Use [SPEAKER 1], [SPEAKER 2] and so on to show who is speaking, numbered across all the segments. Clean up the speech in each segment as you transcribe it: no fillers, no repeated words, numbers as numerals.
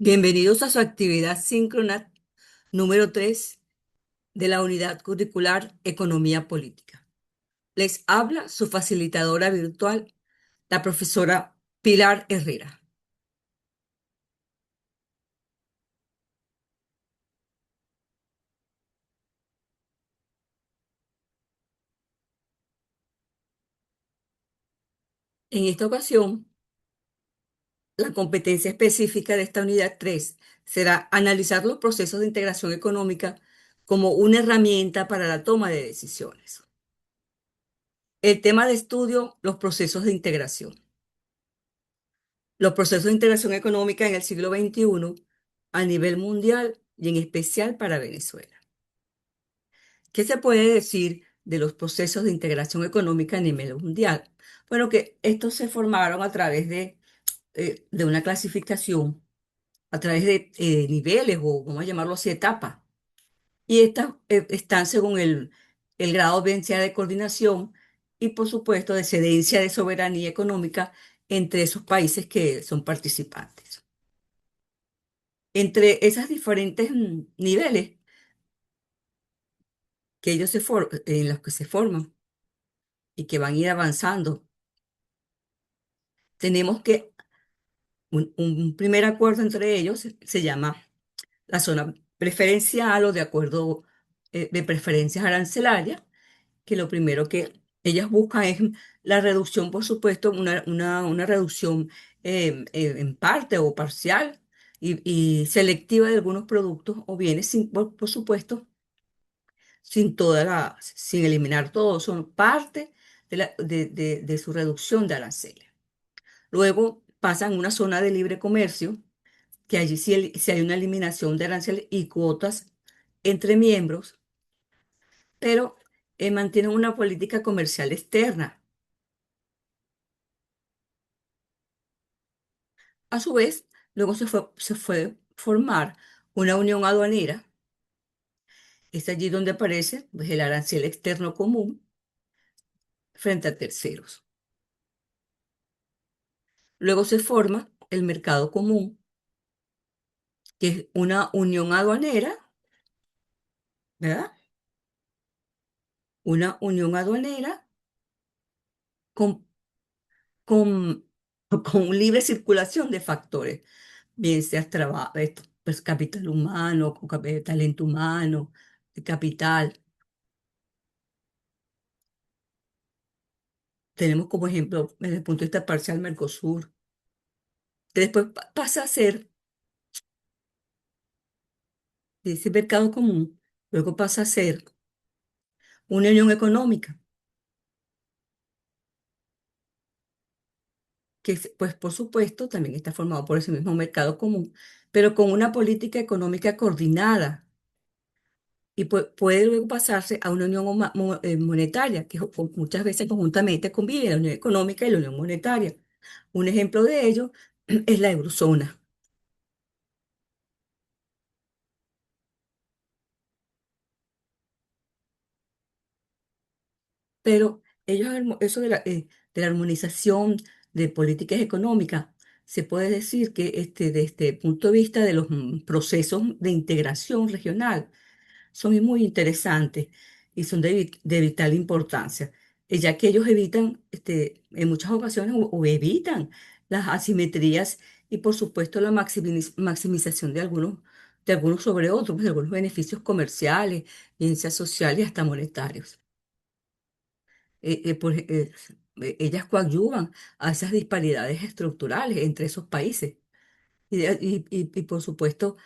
[SPEAKER 1] Bienvenidos a su actividad síncrona número 3 de la unidad curricular Economía Política. Les habla su facilitadora virtual, la profesora Pilar Herrera. En esta ocasión, la competencia específica de esta unidad 3 será analizar los procesos de integración económica como una herramienta para la toma de decisiones. El tema de estudio, los procesos de integración. Los procesos de integración económica en el siglo XXI a nivel mundial y en especial para Venezuela. ¿Qué se puede decir de los procesos de integración económica a nivel mundial? Bueno, que estos se formaron a través de una clasificación, a través de niveles o vamos a llamarlo así, etapas. Y estas están según el grado de densidad de coordinación y, por supuesto, de excedencia de soberanía económica entre esos países que son participantes. Entre esos diferentes niveles que en los que se forman y que van a ir avanzando, tenemos que un primer acuerdo entre ellos se llama la zona preferencial o de acuerdo de preferencias arancelarias, que lo primero que ellas buscan es la reducción, por supuesto, una reducción en parte o parcial y selectiva de algunos productos o bienes, por supuesto, sin eliminar todo, son parte de su reducción de aranceles. Luego pasan a una zona de libre comercio, que allí sí hay una eliminación de aranceles y cuotas entre miembros, pero mantienen una política comercial externa. A su vez, luego se fue formar una unión aduanera. Es allí donde aparece pues, el arancel externo común frente a terceros. Luego se forma el mercado común, que es una unión aduanera, ¿verdad? Una unión aduanera con, con, con libre circulación de factores, bien sea trabajo, pues, capital humano, talento humano, de capital. Tenemos como ejemplo, desde el punto de vista parcial, Mercosur, que después pasa a ser de ese mercado común, luego pasa a ser una unión económica, que pues por supuesto también está formado por ese mismo mercado común, pero con una política económica coordinada y puede luego pasarse a una unión monetaria, que muchas veces conjuntamente convive la unión económica y la unión monetaria. Un ejemplo de ello es la eurozona. Pero eso de la armonización de políticas económicas, se puede decir que desde el punto de vista de los procesos de integración regional, son muy interesantes y son de vital importancia, ya que ellos evitan, en muchas ocasiones, o evitan las asimetrías y, por supuesto, la maximización de algunos sobre otros, pues, de algunos beneficios comerciales, ciencias sociales y hasta monetarios. Ellas coadyuvan a esas disparidades estructurales entre esos países y, por supuesto,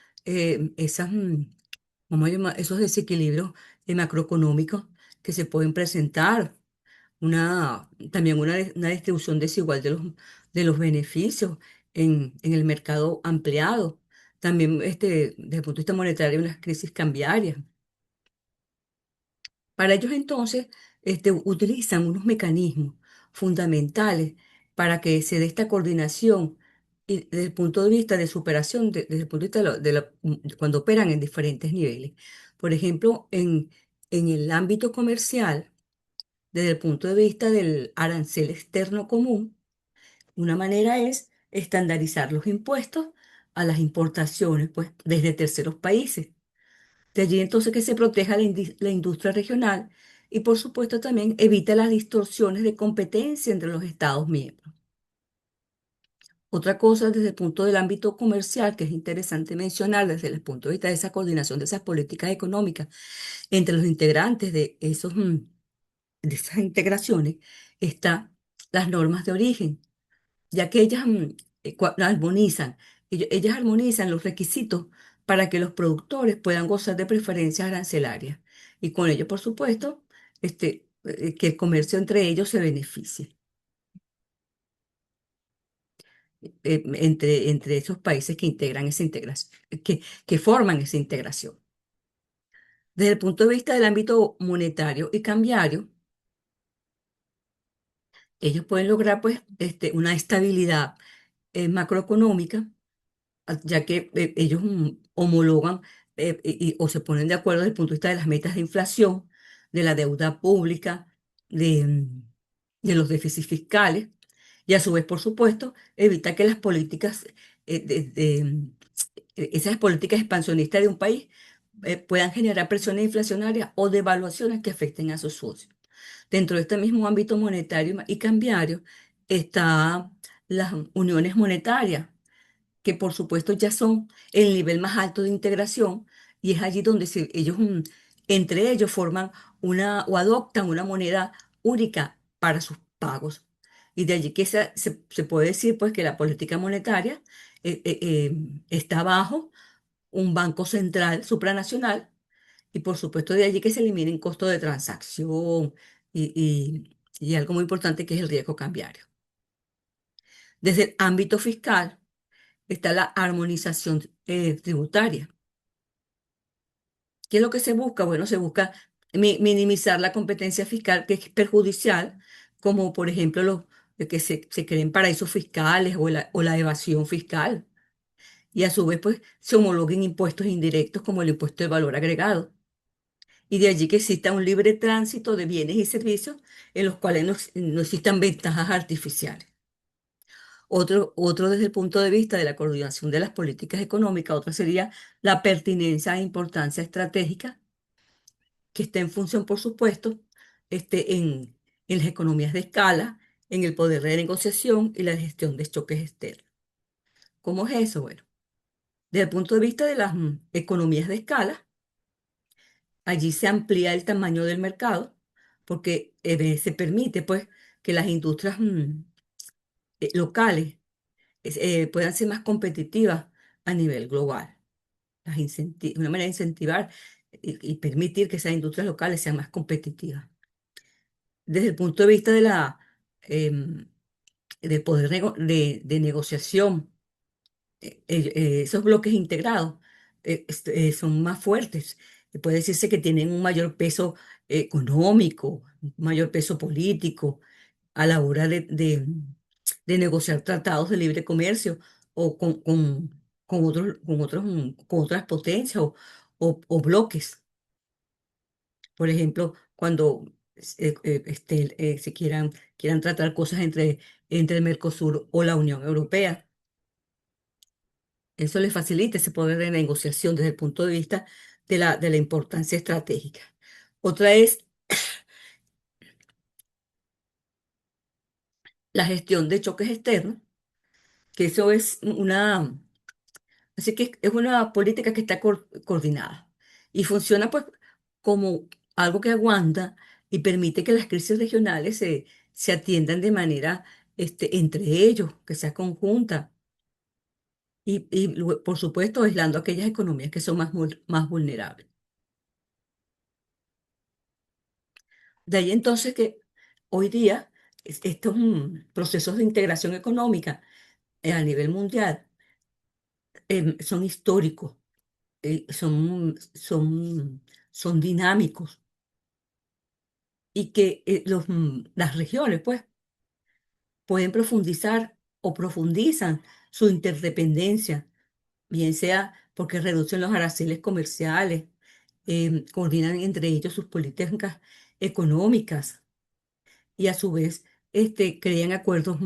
[SPEAKER 1] vamos a esos desequilibrios macroeconómicos que se pueden presentar, también una distribución desigual de los beneficios en el mercado ampliado, también desde el punto de vista monetario, unas crisis cambiarias. Para ellos entonces utilizan unos mecanismos fundamentales para que se dé esta coordinación y desde el punto de vista de superación, desde el punto de vista cuando operan en diferentes niveles. Por ejemplo, en el ámbito comercial, desde el punto de vista del arancel externo común, una manera es estandarizar los impuestos a las importaciones, pues, desde terceros países. De allí entonces que se proteja la industria regional y por supuesto también evita las distorsiones de competencia entre los Estados miembros. Otra cosa desde el punto del ámbito comercial que es interesante mencionar desde el punto de vista de esa coordinación de esas políticas económicas entre los integrantes de esas integraciones está las normas de origen, ya que ellas armonizan, ellas armonizan los requisitos para que los productores puedan gozar de preferencias arancelarias y con ello, por supuesto, que el comercio entre ellos se beneficie entre esos países que integran esa integración, que forman esa integración. Desde el punto de vista del ámbito monetario y cambiario, ellos pueden lograr pues, una estabilidad macroeconómica ya que ellos homologan o se ponen de acuerdo desde el punto de vista de las metas de inflación, de la deuda pública, de los déficits fiscales, y a su vez, por supuesto, evita que las políticas, esas políticas expansionistas de un país puedan generar presiones inflacionarias o devaluaciones que afecten a sus socios. Dentro de este mismo ámbito monetario y cambiario está las uniones monetarias que por supuesto ya son el nivel más alto de integración y es allí donde ellos entre ellos forman una o adoptan una moneda única para sus pagos. Y de allí que se puede decir pues que la política monetaria está bajo un banco central supranacional y por supuesto de allí que se eliminen costos de transacción y algo muy importante que es el riesgo cambiario. Desde el ámbito fiscal, está la armonización tributaria. ¿Qué es lo que se busca? Bueno, se busca minimizar la competencia fiscal que es perjudicial, como por ejemplo los que se creen paraísos fiscales o la evasión fiscal. Y a su vez, pues, se homologuen impuestos indirectos como el impuesto de valor agregado. Y de allí que exista un libre tránsito de bienes y servicios en los cuales no existan ventajas artificiales. Otro desde el punto de vista de la coordinación de las políticas económicas, otra sería la pertinencia e importancia estratégica, que está en función, por supuesto, en las economías de escala, en el poder de negociación y la gestión de choques externos. ¿Cómo es eso? Bueno, desde el punto de vista de las economías de escala, allí se amplía el tamaño del mercado porque se permite pues que las industrias locales puedan ser más competitivas a nivel global. Una manera de incentivar y permitir que esas industrias locales sean más competitivas. Desde el punto de vista em, del poder de negociación, esos bloques integrados son más fuertes. Puede decirse que tienen un mayor peso económico, un mayor peso político a la hora de negociar tratados de libre comercio o con otras potencias o bloques. Por ejemplo, cuando quieran tratar cosas entre el Mercosur o la Unión Europea. Eso les facilita ese poder de negociación desde el punto de vista de la importancia estratégica. Otra es la gestión de choques externos, que eso es así que es una política que está coordinada y funciona pues como algo que aguanta y permite que las crisis regionales se atiendan de manera entre ellos, que sea conjunta por supuesto aislando aquellas economías que son más vulnerables. De ahí entonces que hoy día estos procesos de integración económica a nivel mundial son históricos, son dinámicos y que las regiones pues pueden profundizar o profundizan su interdependencia, bien sea porque reducen los aranceles comerciales, coordinan entre ellos sus políticas económicas y a su vez crean acuerdos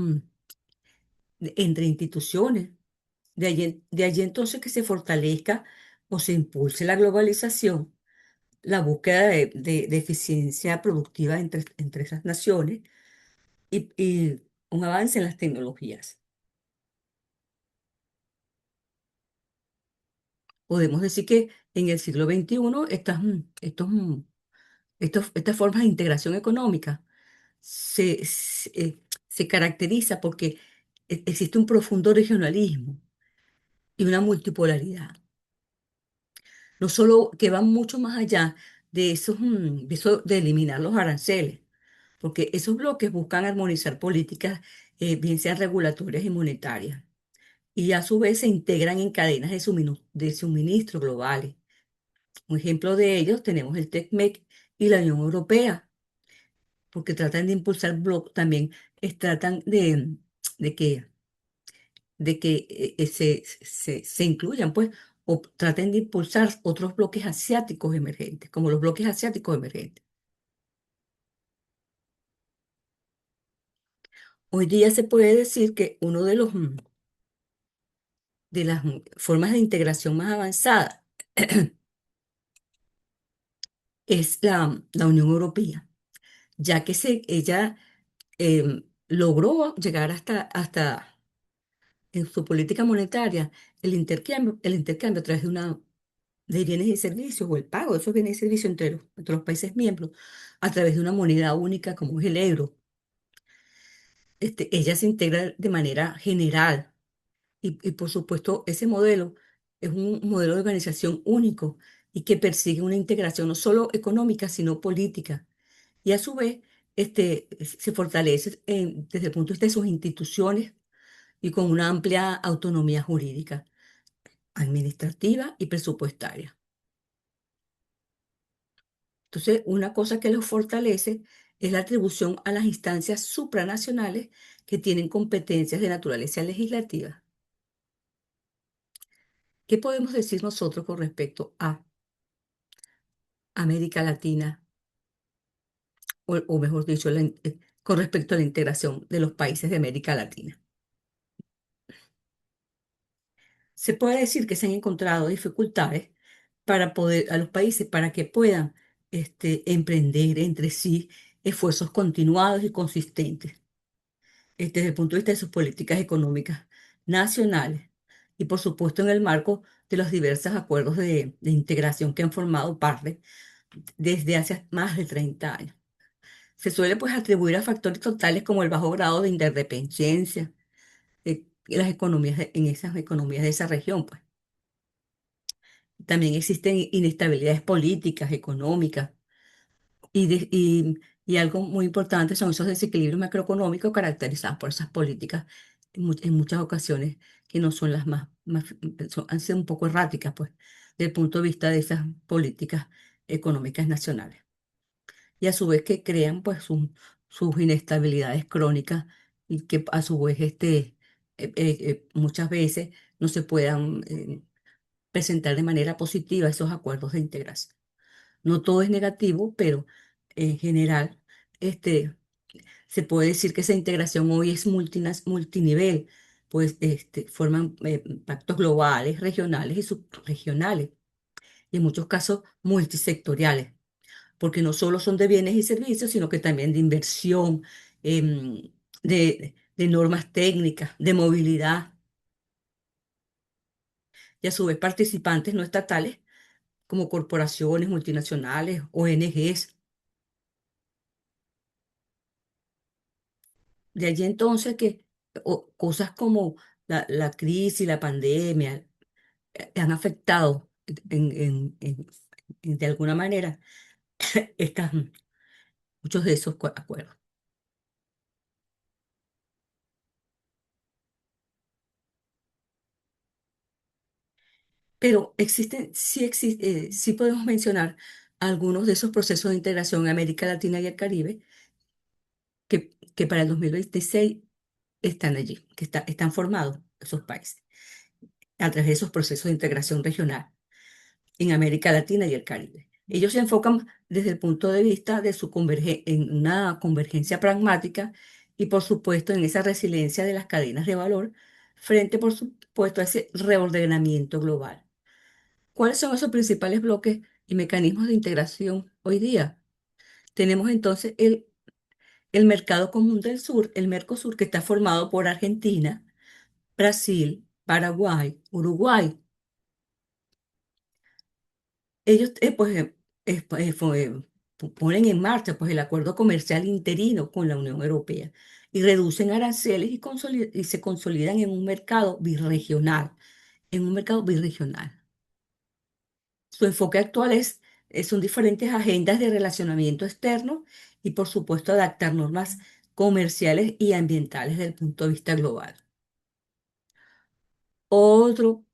[SPEAKER 1] entre instituciones De allí entonces que se fortalezca o se impulse la globalización, la búsqueda de eficiencia productiva entre esas naciones y un avance en las tecnologías. Podemos decir que en el siglo XXI estas formas de integración económica se caracteriza porque existe un profundo regionalismo y una multipolaridad, no solo que van mucho más allá de eso de eliminar los aranceles, porque esos bloques buscan armonizar políticas, bien sean regulatorias y monetarias, y a su vez se integran en cadenas de suministro globales. Un ejemplo de ellos tenemos el TECMEC y la Unión Europea, porque tratan de impulsar bloques, también tratan de que, se incluyan, pues, o traten de impulsar otros bloques asiáticos emergentes, como los bloques asiáticos emergentes. Hoy día se puede decir que uno de las formas de integración más avanzadas es la Unión Europea, ya que ella logró llegar hasta en su política monetaria el intercambio a través de bienes y servicios o el pago de esos bienes y servicios entre los países miembros a través de una moneda única como es el euro. Ella se integra de manera general y por supuesto ese modelo es un modelo de organización único y que persigue una integración no solo económica sino política y a su vez se fortalece desde el punto de vista de sus instituciones y con una amplia autonomía jurídica, administrativa y presupuestaria. Entonces, una cosa que los fortalece es la atribución a las instancias supranacionales que tienen competencias de naturaleza legislativa. ¿Qué podemos decir nosotros con respecto a América Latina, o mejor dicho, con respecto a la integración de los países de América Latina? Se puede decir que se han encontrado dificultades a los países para que puedan emprender entre sí esfuerzos continuados y consistentes, desde el punto de vista de sus políticas económicas nacionales y por supuesto en el marco de los diversos acuerdos de integración que han formado parte desde hace más de 30 años. Se suele pues atribuir a factores totales como el bajo grado de interdependencia en esas economías de esa región, pues. También existen inestabilidades políticas, económicas y algo muy importante son esos desequilibrios macroeconómicos caracterizados por esas políticas en muchas ocasiones que no son las han sido un poco erráticas, pues, desde el punto de vista de esas políticas económicas nacionales. Y a su vez que crean, pues, sus inestabilidades crónicas y que a su vez muchas veces no se puedan presentar de manera positiva esos acuerdos de integración. No todo es negativo, pero en general se puede decir que esa integración hoy es multinivel, pues forman pactos globales, regionales y subregionales, y en muchos casos multisectoriales, porque no solo son de bienes y servicios, sino que también de inversión, de normas técnicas, de movilidad, y a su vez participantes no estatales como corporaciones multinacionales, ONGs. De allí entonces que cosas como la crisis, la pandemia, han afectado de alguna manera estas, muchos de esos acuerdos. Pero sí podemos mencionar algunos de esos procesos de integración en América Latina y el Caribe que para el 2026 están allí, están formados esos países a través de esos procesos de integración regional en América Latina y el Caribe. Ellos se enfocan desde el punto de vista de en una convergencia pragmática y, por supuesto, en esa resiliencia de las cadenas de valor frente, por supuesto, a ese reordenamiento global. ¿Cuáles son esos principales bloques y mecanismos de integración hoy día? Tenemos entonces el Mercado Común del Sur, el Mercosur, que está formado por Argentina, Brasil, Paraguay, Uruguay. Ellos ponen en marcha pues, el acuerdo comercial interino con la Unión Europea y reducen aranceles y se consolidan en un mercado birregional. Su enfoque actual son diferentes agendas de relacionamiento externo y, por supuesto, adaptar normas comerciales y ambientales desde el punto de vista global. Otro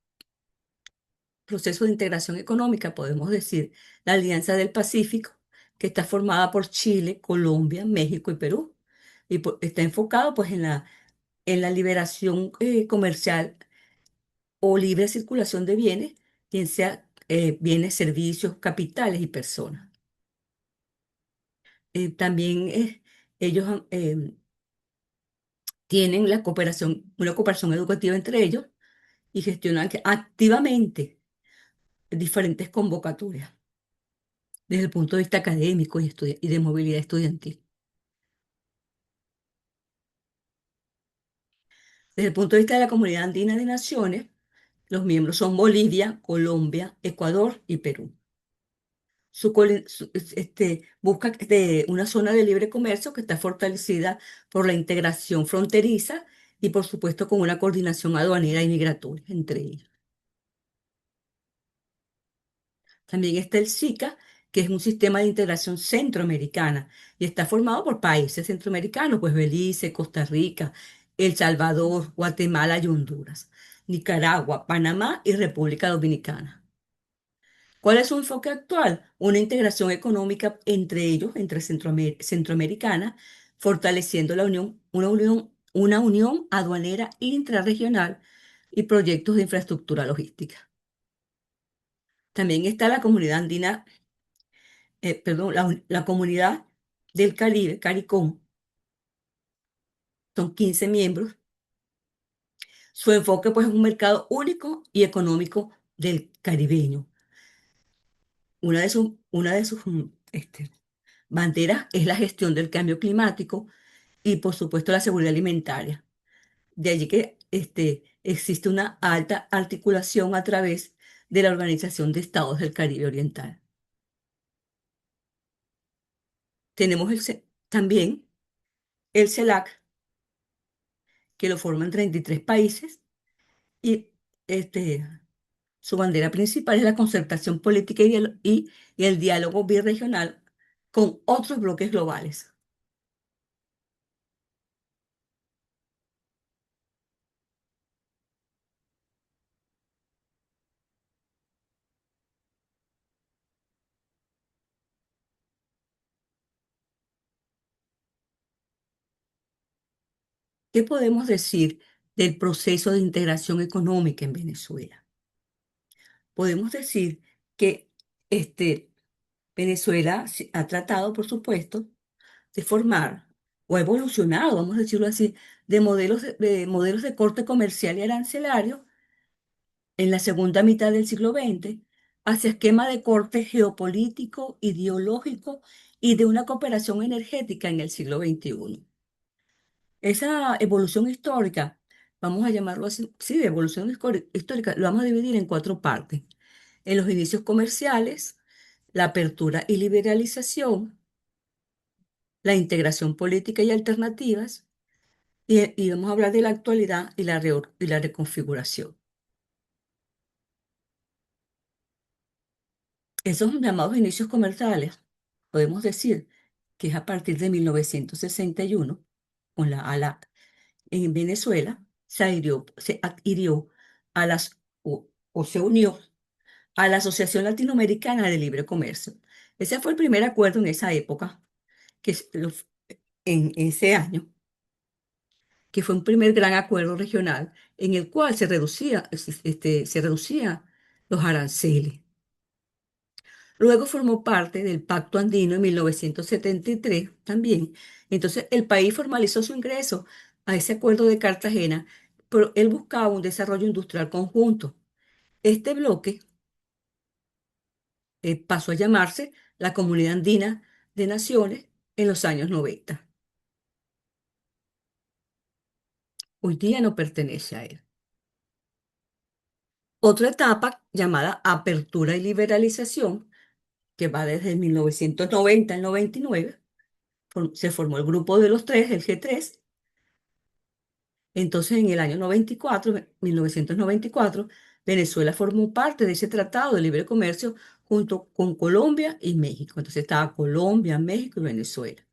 [SPEAKER 1] proceso de integración económica, podemos decir, la Alianza del Pacífico, que está formada por Chile, Colombia, México y Perú, y está enfocado pues, en la liberación comercial o libre circulación de bienes, bien sea bienes, servicios, capitales y personas. También ellos tienen una cooperación educativa entre ellos y gestionan activamente diferentes convocatorias desde el punto de vista académico y de movilidad estudiantil. Desde el punto de vista de la Comunidad Andina de Naciones, los miembros son Bolivia, Colombia, Ecuador y Perú. Busca una zona de libre comercio que está fortalecida por la integración fronteriza y, por supuesto, con una coordinación aduanera y migratoria entre ellos. También está el SICA, que es un sistema de integración centroamericana y está formado por países centroamericanos, pues Belice, Costa Rica, El Salvador, Guatemala y Honduras, Nicaragua, Panamá y República Dominicana. ¿Cuál es su enfoque actual? Una integración económica entre ellos, entre centroamericana, fortaleciendo una unión aduanera intrarregional y proyectos de infraestructura logística. También está la comunidad andina, perdón, la comunidad del Caribe, CARICOM, son 15 miembros. Su enfoque pues es un mercado único y económico del caribeño. Una de sus banderas es la gestión del cambio climático y por supuesto la seguridad alimentaria. De allí que existe una alta articulación a través de la Organización de Estados del Caribe Oriental. Tenemos también el CELAC, que lo forman 33 países y este, su bandera principal es la concertación política y el diálogo birregional con otros bloques globales. ¿Qué podemos decir del proceso de integración económica en Venezuela? Podemos decir que Venezuela ha tratado, por supuesto, de formar o ha evolucionado, vamos a decirlo así, de modelos de corte comercial y arancelario en la segunda mitad del siglo XX hacia esquema de corte geopolítico, ideológico y de una cooperación energética en el siglo XXI. Esa evolución histórica, vamos a llamarlo así, sí, de evolución histórica, lo vamos a dividir en cuatro partes. En los inicios comerciales, la apertura y liberalización, la integración política y alternativas, y vamos a hablar de la actualidad y la reconfiguración. Esos llamados inicios comerciales, podemos decir que es a partir de 1961, con la ALA en Venezuela, se adhirió o se unió a la Asociación Latinoamericana de Libre Comercio. Ese fue el primer acuerdo en esa época, en ese año, que fue un primer gran acuerdo regional en el cual se reducía los aranceles. Luego formó parte del Pacto Andino en 1973 también. Entonces, el país formalizó su ingreso a ese acuerdo de Cartagena pero él buscaba un desarrollo industrial conjunto. Este bloque pasó a llamarse la Comunidad Andina de Naciones en los años 90. Hoy día no pertenece a él. Otra etapa llamada apertura y liberalización, que va desde 1990 al 99, se formó el grupo de los tres, el G3. Entonces, en el año 94, 1994, Venezuela formó parte de ese tratado de libre comercio junto con Colombia y México. Entonces estaba Colombia, México y Venezuela.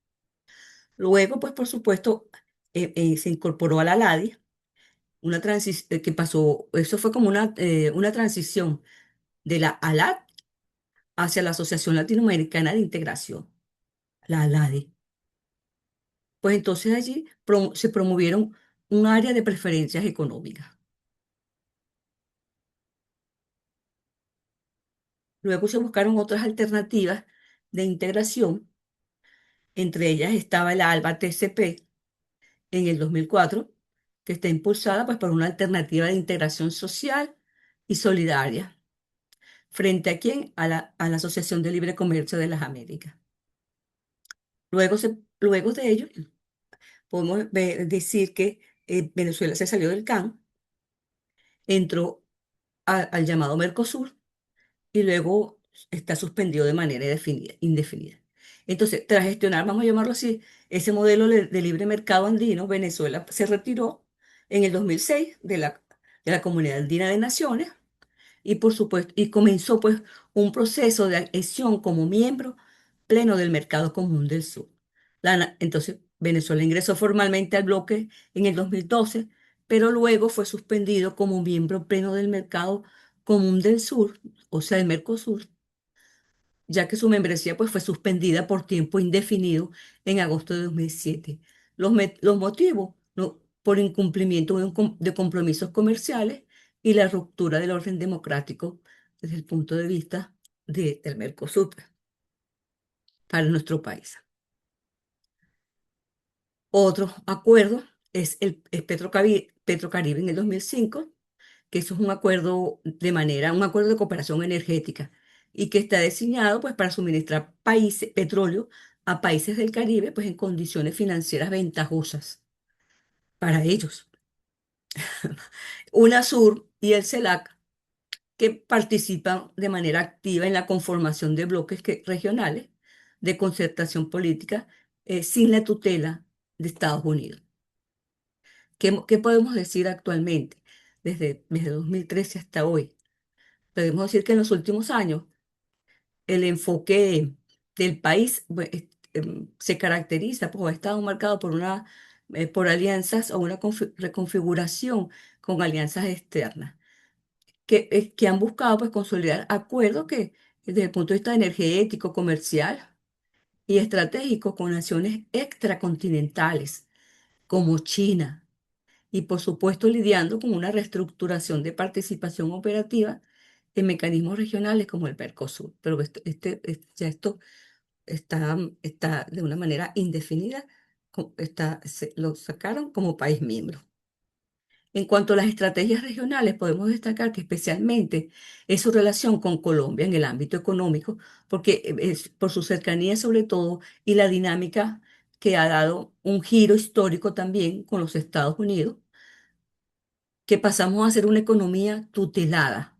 [SPEAKER 1] Luego, pues por supuesto, se incorporó a la LADI, una transición que pasó, eso fue como una transición de la ALAD hacia la Asociación Latinoamericana de Integración, la ALADI. Pues entonces allí se promovieron un área de preferencias económicas. Luego se buscaron otras alternativas de integración, entre ellas estaba el ALBA TCP en el 2004, que está impulsada pues, por una alternativa de integración social y solidaria. ¿Frente a quién? A la Asociación de Libre Comercio de las Américas. Luego de ello, podemos decir que Venezuela se salió del CAN, entró al llamado Mercosur y luego está suspendido de manera indefinida. Entonces, tras gestionar, vamos a llamarlo así, ese modelo de libre mercado andino, Venezuela se retiró en el 2006 de la Comunidad Andina de Naciones y por supuesto, y comenzó pues un proceso de adhesión como miembro pleno del Mercado Común del Sur. Entonces, Venezuela ingresó formalmente al bloque en el 2012, pero luego fue suspendido como miembro pleno del Mercado Común del Sur, o sea, el Mercosur, ya que su membresía pues, fue suspendida por tiempo indefinido en agosto de 2007. Los motivos, ¿no? Por incumplimiento de compromisos comerciales y la ruptura del orden democrático desde el punto de vista del Mercosur para nuestro país. Otro acuerdo es Petrocaribe en el 2005, que eso es un acuerdo de cooperación energética y que está diseñado pues para suministrar petróleo a países del Caribe pues en condiciones financieras ventajosas para ellos. UNASUR y el CELAC que participan de manera activa en la conformación de bloques regionales de concertación política sin la tutela de Estados Unidos. ¿Qué podemos decir actualmente desde 2013 hasta hoy? Podemos decir que en los últimos años el enfoque del país se caracteriza, pues, ha estado marcado por alianzas o una reconfiguración con alianzas externas que han buscado pues, consolidar acuerdos que desde el punto de vista energético, comercial y estratégico con naciones extracontinentales como China y por supuesto lidiando con una reestructuración de participación operativa en mecanismos regionales como el Mercosur. Pero ya esto está de una manera indefinida, lo sacaron como país miembro. En cuanto a las estrategias regionales, podemos destacar que especialmente es su relación con Colombia en el ámbito económico, porque es por su cercanía sobre todo y la dinámica que ha dado un giro histórico también con los Estados Unidos, que pasamos a ser una economía tutelada,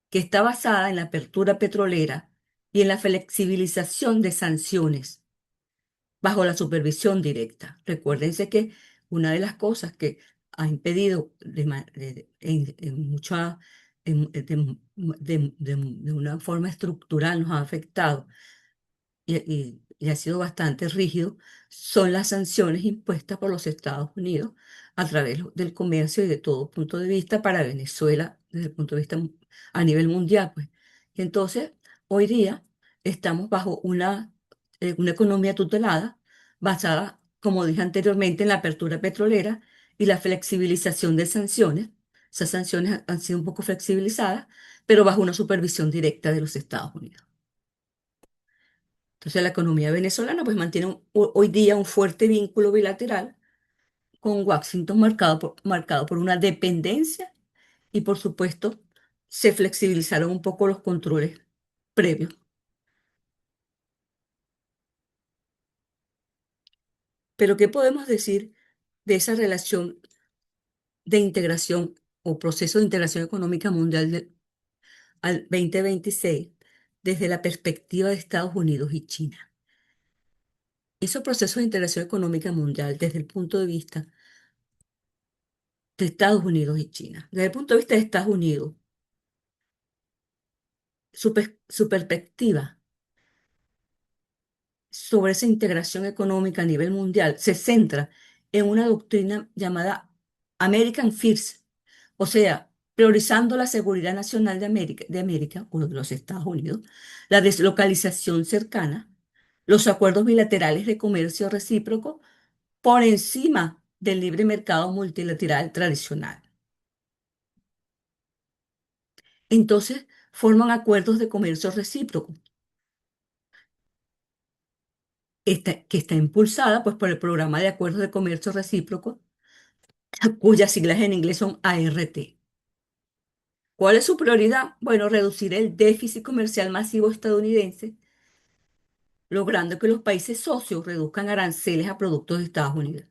[SPEAKER 1] que está basada en la apertura petrolera y en la flexibilización de sanciones bajo la supervisión directa. Recuérdense que una de las cosas que ha impedido en mucha, de una forma estructural, nos ha afectado y ha sido bastante rígido, son las sanciones impuestas por los Estados Unidos a través del comercio y de todo punto de vista para Venezuela, desde el punto de vista a nivel mundial, pues. Y entonces, hoy día estamos bajo una economía tutelada basada, como dije anteriormente, en la apertura petrolera y la flexibilización de sanciones. Esas sanciones han sido un poco flexibilizadas, pero bajo una supervisión directa de los Estados Unidos. Entonces, la economía venezolana pues mantiene hoy día un fuerte vínculo bilateral con Washington marcado por una dependencia y por supuesto se flexibilizaron un poco los controles previos. Pero ¿qué podemos decir de esa relación de integración o proceso de integración económica mundial al 2026 desde la perspectiva de Estados Unidos y China? Esos procesos de integración económica mundial desde el punto de vista de Estados Unidos y China. Desde el punto de vista de Estados Unidos, su perspectiva sobre esa integración económica a nivel mundial se centra en una doctrina llamada American First, o sea, priorizando la seguridad nacional de América o de los Estados Unidos, la deslocalización cercana, los acuerdos bilaterales de comercio recíproco por encima del libre mercado multilateral tradicional. Entonces, forman acuerdos de comercio recíproco, que está impulsada pues, por el Programa de Acuerdos de Comercio Recíproco, cuyas siglas en inglés son ART. ¿Cuál es su prioridad? Bueno, reducir el déficit comercial masivo estadounidense, logrando que los países socios reduzcan aranceles a productos de Estados Unidos,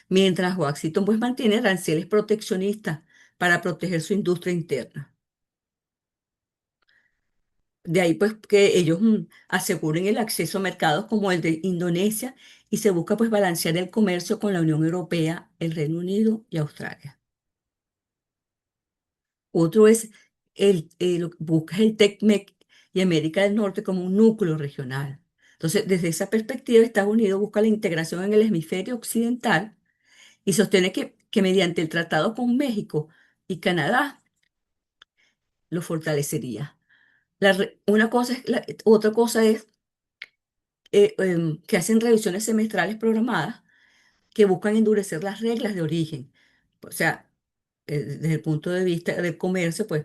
[SPEAKER 1] mientras Washington pues, mantiene aranceles proteccionistas para proteger su industria interna. De ahí pues que ellos aseguren el acceso a mercados como el de Indonesia y se busca pues balancear el comercio con la Unión Europea, el Reino Unido y Australia. Otro es lo que busca el TECMEC y América del Norte como un núcleo regional. Entonces, desde esa perspectiva, Estados Unidos busca la integración en el hemisferio occidental y sostiene que mediante el tratado con México y Canadá lo fortalecería. Otra cosa es que hacen revisiones semestrales programadas que buscan endurecer las reglas de origen. O sea, desde el punto de vista del comercio, pues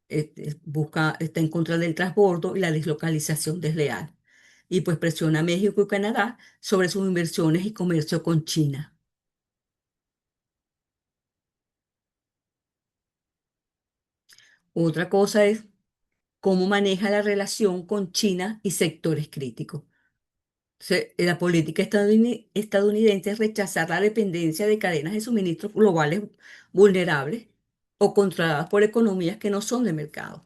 [SPEAKER 1] está en contra del transbordo y la deslocalización desleal. Y pues presiona a México y Canadá sobre sus inversiones y comercio con China. Otra cosa es cómo maneja la relación con China y sectores críticos. La política estadounidense es rechazar la dependencia de cadenas de suministros globales vulnerables o controladas por economías que no son de mercado.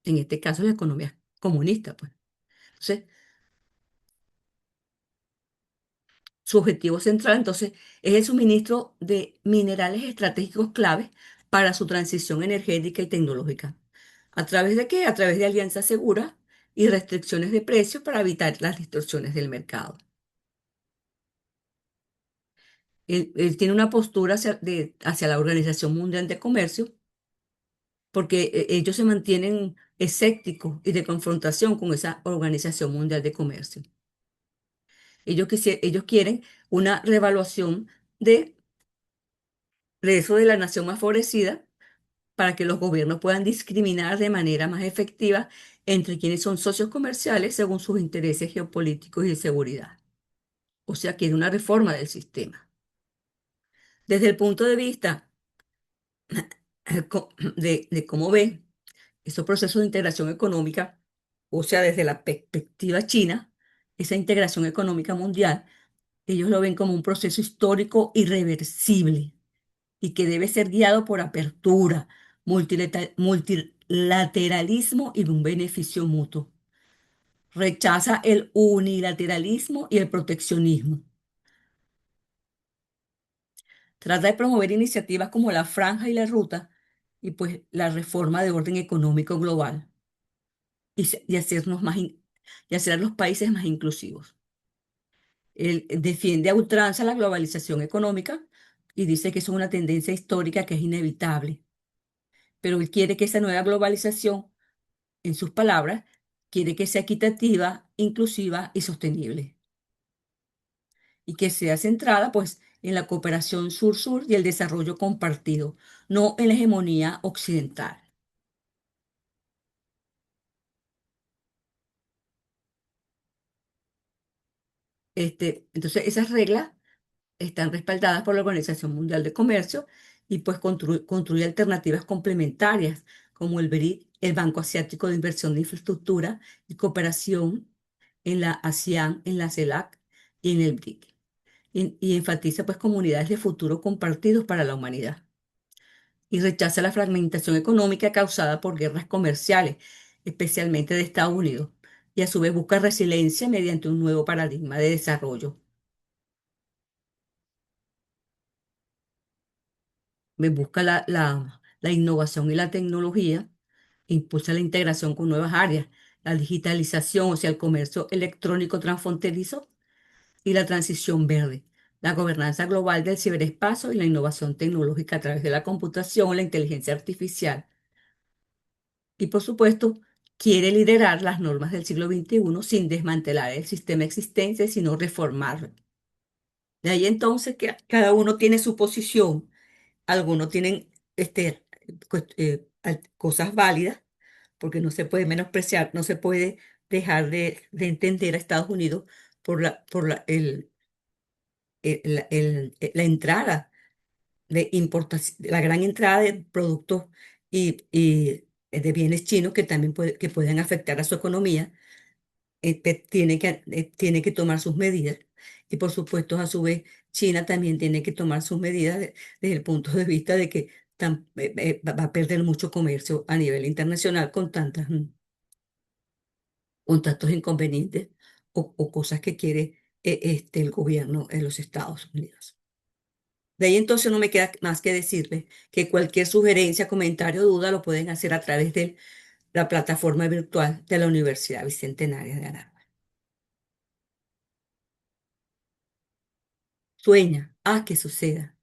[SPEAKER 1] En este caso, la economía comunista, pues. Entonces, su objetivo central, entonces, es el suministro de minerales estratégicos claves para su transición energética y tecnológica. ¿A través de qué? A través de alianzas seguras y restricciones de precios para evitar las distorsiones del mercado. Él tiene una postura hacia la Organización Mundial de Comercio porque ellos se mantienen escépticos y de confrontación con esa Organización Mundial de Comercio. Ellos quieren una revaluación de, de eso de la nación más favorecida para que los gobiernos puedan discriminar de manera más efectiva entre quienes son socios comerciales según sus intereses geopolíticos y de seguridad. O sea, quiere una reforma del sistema. Desde el punto de vista de cómo ve esos procesos de integración económica, o sea, desde la perspectiva china, esa integración económica mundial, ellos lo ven como un proceso histórico irreversible y que debe ser guiado por apertura, multilateralismo y un beneficio mutuo. Rechaza el unilateralismo y el proteccionismo. Trata de promover iniciativas como la Franja y la Ruta y pues la reforma de orden económico global y y hacer a los países más inclusivos. Él defiende a ultranza la globalización económica y dice que eso es una tendencia histórica que es inevitable, pero él quiere que esa nueva globalización, en sus palabras, quiere que sea equitativa, inclusiva y sostenible y que sea centrada pues en la cooperación sur-sur y el desarrollo compartido, no en la hegemonía occidental. Entonces, esas reglas están respaldadas por la Organización Mundial de Comercio y pues construye alternativas complementarias como el BRIC, el Banco Asiático de Inversión de Infraestructura y Cooperación en la ASEAN, en la CELAC y en el BRIC. Y enfatiza pues comunidades de futuro compartidos para la humanidad. Y rechaza la fragmentación económica causada por guerras comerciales, especialmente de Estados Unidos. Y a su vez busca resiliencia mediante un nuevo paradigma de desarrollo. Busca la innovación y la tecnología, impulsa la integración con nuevas áreas, la digitalización, o sea, el comercio electrónico transfronterizo y la transición verde, la gobernanza global del ciberespacio y la innovación tecnológica a través de la computación, la inteligencia artificial. Y por supuesto, quiere liderar las normas del siglo XXI sin desmantelar el sistema existente, sino reformarlo. De ahí entonces que cada uno tiene su posición. Algunos tienen cosas válidas, porque no se puede menospreciar, no se puede dejar de entender a Estados Unidos por la entrada de importación, la gran entrada de productos y de bienes chinos que también que pueden afectar a su economía. Tiene que tomar sus medidas. Y por supuesto, a su vez, China también tiene que tomar sus medidas desde el punto de vista de que va a perder mucho comercio a nivel internacional con tantos inconvenientes o cosas que quiere el gobierno en los Estados Unidos. De ahí entonces no me queda más que decirles que cualquier sugerencia, comentario o duda lo pueden hacer a través de la plataforma virtual de la Universidad Bicentenaria de Aragua. Sueña, haz que suceda.